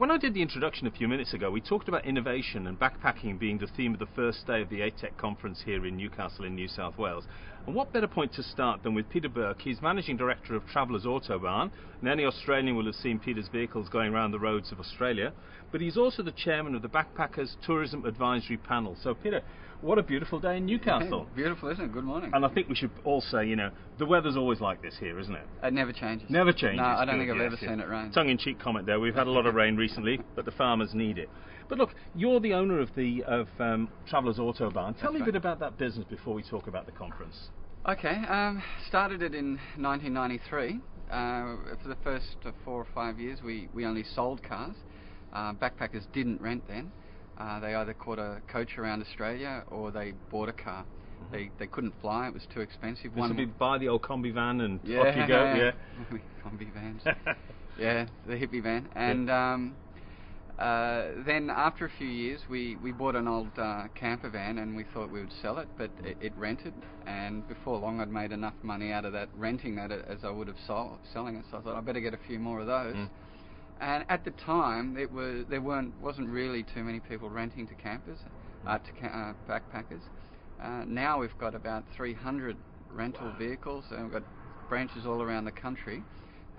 When I did the introduction a few minutes ago, we talked about innovation and backpacking being the theme of the first day of the ATEC conference here in Newcastle in New South Wales. And what better point to start than with Peter Burke? He's Managing Director of Travellers Autobahn, and any Australian will have seen Peter's vehicles going around the roads of Australia. But he's also the chairman of the Backpackers Tourism Advisory Panel. So Peter, what a beautiful day in Newcastle. Yeah, beautiful, isn't it? Good morning. And I think we should all say, you know, the weather's always like this here, isn't it? It never changes. Never changes. No, I don't think I've ever seen it rain. Tongue-in-cheek comment there. We've had a lot of rain recently, but the farmers need it. But look, you're the owner of Travellers Autobahn. Tell me a bit about that business before we talk about the conference. Okay, started it in 1993. For the first 4 or 5 years, we only sold cars. Backpackers didn't rent then. They either caught a coach around Australia or they bought a car. They couldn't fly; it was too expensive. This would be buy the old combi van and yeah, off you go. Yeah, combi vans. Yeah, the hippie van. And then after a few years, we bought an old camper van, and we thought we would sell it, but it rented. And before long, I'd made enough money out of that renting that as I would have selling it. So I thought I better get a few more of those. And at the time, there wasn't really too many people renting to campers, backpackers. Now we've got about 300 rental vehicles, and we've got branches all around the country.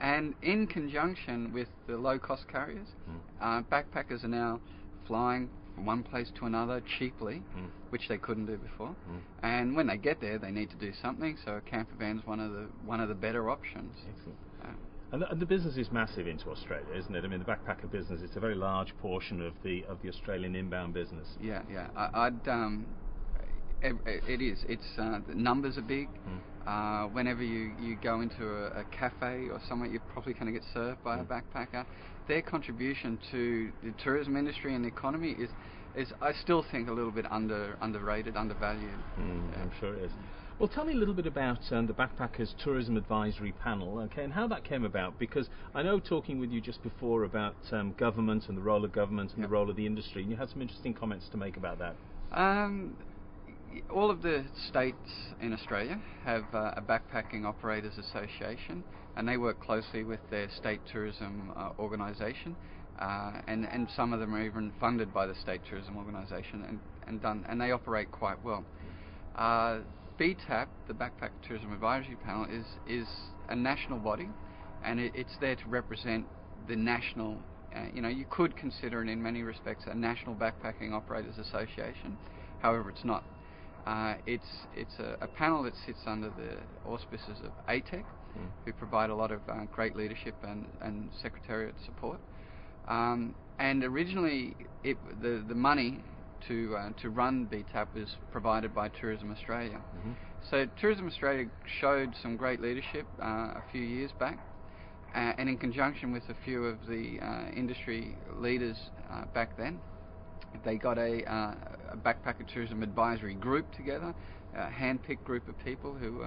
And in conjunction with the low-cost carriers, backpackers are now flying from one place to another cheaply, which they couldn't do before. And when they get there, they need to do something. So a camper van's one of the better options. Excellent. And the business is massive into Australia, isn't it? I mean, the backpacker business, it's a very large portion of the Australian inbound business. Yeah. It is. It's the numbers are big. Whenever you go into a cafe or somewhere, you're probably going to get served by a backpacker. Their contribution to the tourism industry and the economy is I still think a little bit underrated, undervalued. I'm sure it is. Well, tell me a little bit about the Backpackers Tourism Advisory Panel, okay, and how that came about, because I know talking with you just before about government and the role of government and the role of the industry, and you had some interesting comments to make about that. All of the states in Australia have a backpacking operators association, and they work closely with their state tourism organisation, and some of them are even funded by the state tourism organisation and they operate quite well. BTAP, the Backpacker Tourism Advisory Panel, is a national body, and it's there to represent the national. You could consider it in many respects a national backpacking operators association. However, it's not. It's a panel that sits under the auspices of ATEC, who provide a lot of great leadership and secretariat support. And originally, the money to run BTAP was provided by Tourism Australia. So Tourism Australia showed some great leadership a few years back, and in conjunction with a few of the industry leaders back then, they got a backpacker tourism advisory group together, a hand-picked group of people who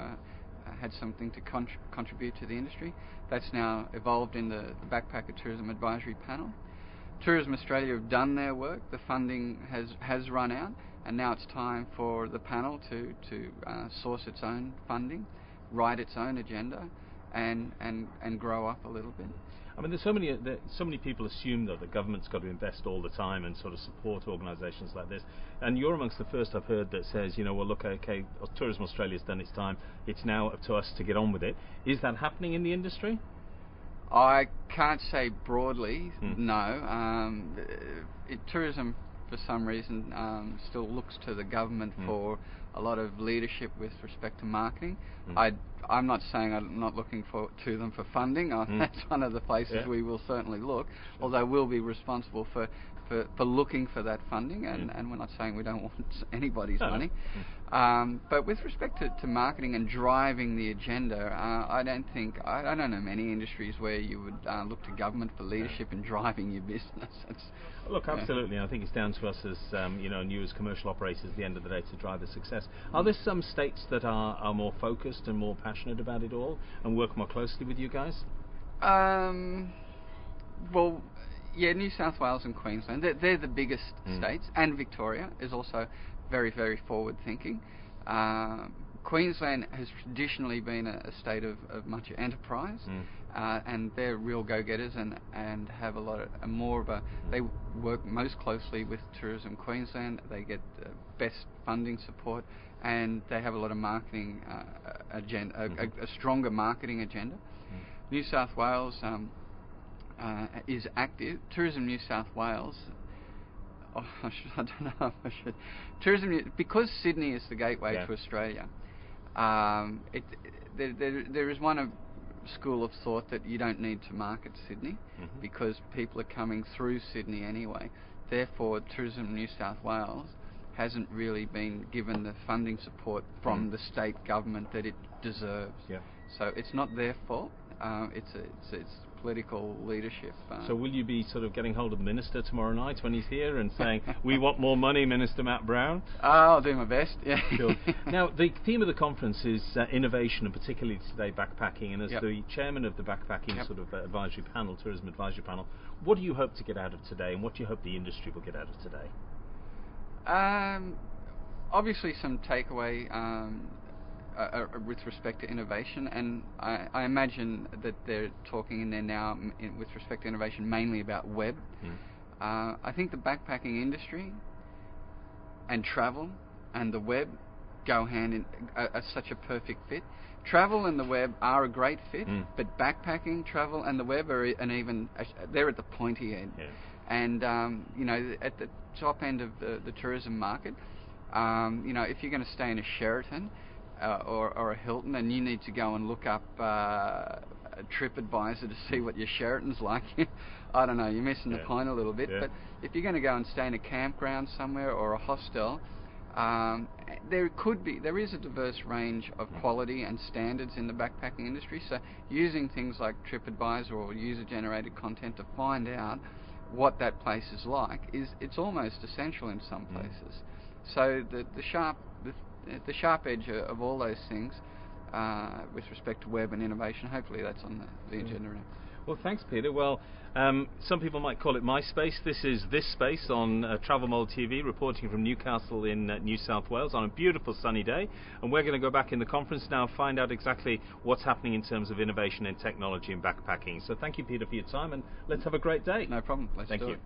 had something to contribute to the industry. That's now evolved in the Backpacker Tourism Advisory Panel. Tourism Australia have done their work. The funding has run out, and now it's time for the panel to source its own funding, write its own agenda, and grow up a little bit. I mean, there's so many people assume though that government's got to invest all the time and sort of support organisations like this. And you're amongst the first I've heard that says, well, look, okay, Tourism Australia's done its time. It's now up to us to get on with it. Is that happening in the industry? I can't say broadly, no. Tourism, for some reason, still looks to the government for a lot of leadership with respect to marketing. I'm not saying I'm not looking to them for funding. That's one of the places we will certainly look, although we'll be responsible for looking for that funding, and we're not saying we don't want anybody's money. But with respect to marketing and driving the agenda, I don't know many industries where you would look to government for leadership in driving your business. Look, absolutely. I think it's down to us as you as commercial operators at the end of the day to drive the success. Are there some states that are more focused and more passionate about it all and work more closely with you guys? Well, yeah, New South Wales and Queensland, they're the biggest states, and Victoria is also very, very forward-thinking. Queensland has traditionally been a state of much enterprise, and they're real go-getters and have a lot of they work most closely with Tourism Queensland. They get the best funding support, and they have a lot of marketing agenda, a stronger marketing agenda. New South Wales is active. Tourism New South Wales. I don't know if I should. Because Sydney is the gateway to Australia. There is one school of thought that you don't need to market Sydney because people are coming through Sydney anyway. Therefore, Tourism New South Wales hasn't really been given the funding support from the state government that it deserves. Yeah. So it's not their fault. It's political leadership. So will you be sort of getting hold of the Minister tomorrow night when he's here and saying, we want more money, Minister Matt Brown? I'll do my best, yeah. Sure. Now, the theme of the conference is innovation, and particularly today backpacking, and as the chairman of the backpacking sort of advisory panel, tourism advisory panel, what do you hope to get out of today, and what do you hope the industry will get out of today? Obviously some takeaway with respect to innovation, and I imagine that they're talking in there now with respect to innovation mainly about web. I think the backpacking industry and travel and the web go hand in are such a perfect fit. Travel and the web are a great fit, but backpacking, travel and the web are they're at the pointy end. And at the top end of the tourism market, if you're going to stay in a Sheraton or a Hilton, and you need to go and look up TripAdvisor to see what your Sheraton's like, I don't know, you're missing the point a little bit. But if you're going to go and stay in a campground somewhere or a hostel, there is a diverse range of quality and standards in the backpacking industry. So using things like TripAdvisor or user-generated content to find out what that place is like it's almost essential in some places. So the sharp edge of all those things with respect to web and innovation, hopefully that's on the agenda. Well, thanks, Peter. Well, some people might call it my space. This is This Space on Travel Mole TV, reporting from Newcastle in New South Wales on a beautiful sunny day. And we're going to go back in the conference now, find out exactly what's happening in terms of innovation and technology and backpacking. So thank you, Peter, for your time, and let's have a great day. No problem. Let's do it. Thank you.